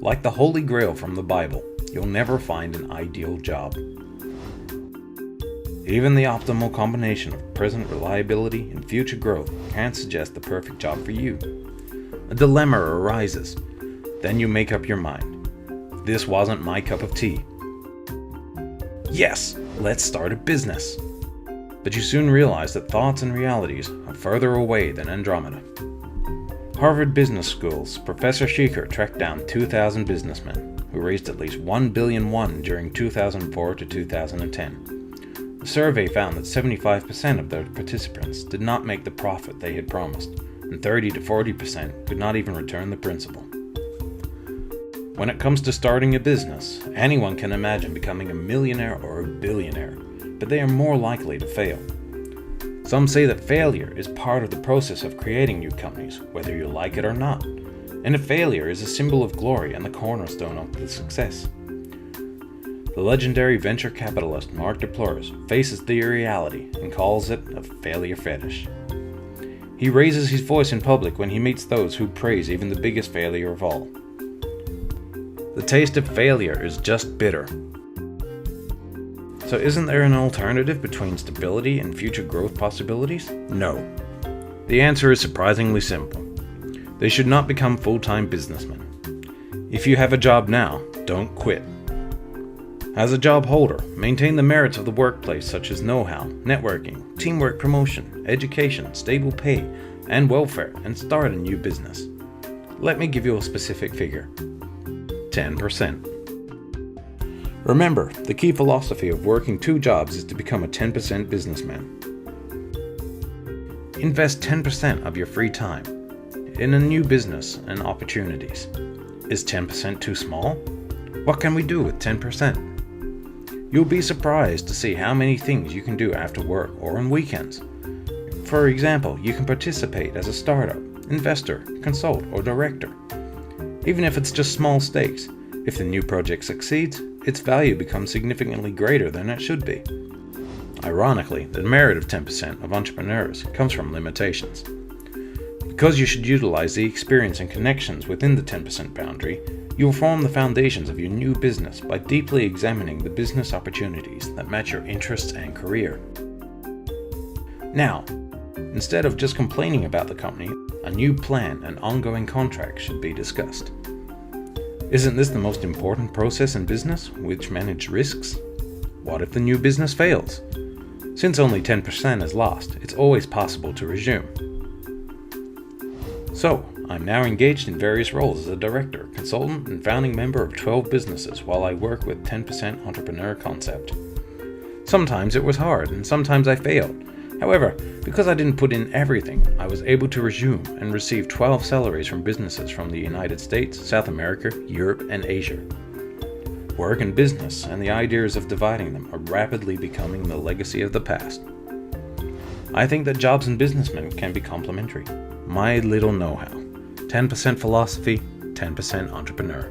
Like the Holy Grail from the Bible, you'll never find an ideal job. Even the optimal combination of present reliability and future growth can't suggest the perfect job for you. A dilemma arises. Then you make up your mind. This wasn't my cup of tea. Yes, let's start a business. But you soon realize that thoughts and realities are further away than Andromeda. Harvard Business School's Professor Sheikher tracked down 2,000 businessmen who raised at least $1 billion during 2004 to 2010. The survey found that 75% of their participants did not make the profit they had promised, and 30 to 40% could not even return the principal. When it comes to starting a business, anyone can imagine becoming a millionaire or a billionaire, but they are more likely to fail. Some say that failure is part of the process of creating new companies, whether you like it or not, and a failure is a symbol of glory and the cornerstone of the success. The legendary venture capitalist Mark Duplass faces the reality and calls it a failure fetish. He raises his voice in public when he meets those who praise even the biggest failure of all. The taste of failure is just bitter. So isn't there an alternative between stability and future growth possibilities? No. The answer is surprisingly simple. They should not become full-time businessmen. If you have a job now, don't quit. As a job holder, maintain the merits of the workplace such as know-how, networking, teamwork promotion, education, stable pay, and welfare, and start a new business. Let me give you a specific figure. 10%. Remember, the key philosophy of working 2 jobs is to become a 10% businessman. Invest 10% of your free time in a new business and opportunities. Is 10% too small? What can we do with 10%? You'll be surprised to see how many things you can do after work or on weekends. For example, you can participate as a startup, investor, consult, or director. Even if it's just small stakes, if the new project succeeds, its value becomes significantly greater than it should be. Ironically, the merit of 10% of entrepreneurs comes from limitations. Because you should utilize the experience and connections within the 10% boundary, you will form the foundations of your new business by deeply examining the business opportunities that match your interests and career. Now, instead of just complaining about the company, a new plan and ongoing contract should be discussed. Isn't this the most important process in business, which manage risks? What if the new business fails? Since only 10% is lost, it's always possible to resume. So, I'm now engaged in various roles as a director, consultant, and founding member of 12 businesses while I work with 10% entrepreneur concept. Sometimes it was hard, and sometimes I failed. However, because I didn't put in everything, I was able to resume and receive 12 salaries from businesses from the United States, South America, Europe, and Asia. Work and business and the ideas of dividing them are rapidly becoming the legacy of the past. I think that jobs and businessmen can be complementary. My little know-how. 10% philosophy, 10% entrepreneur.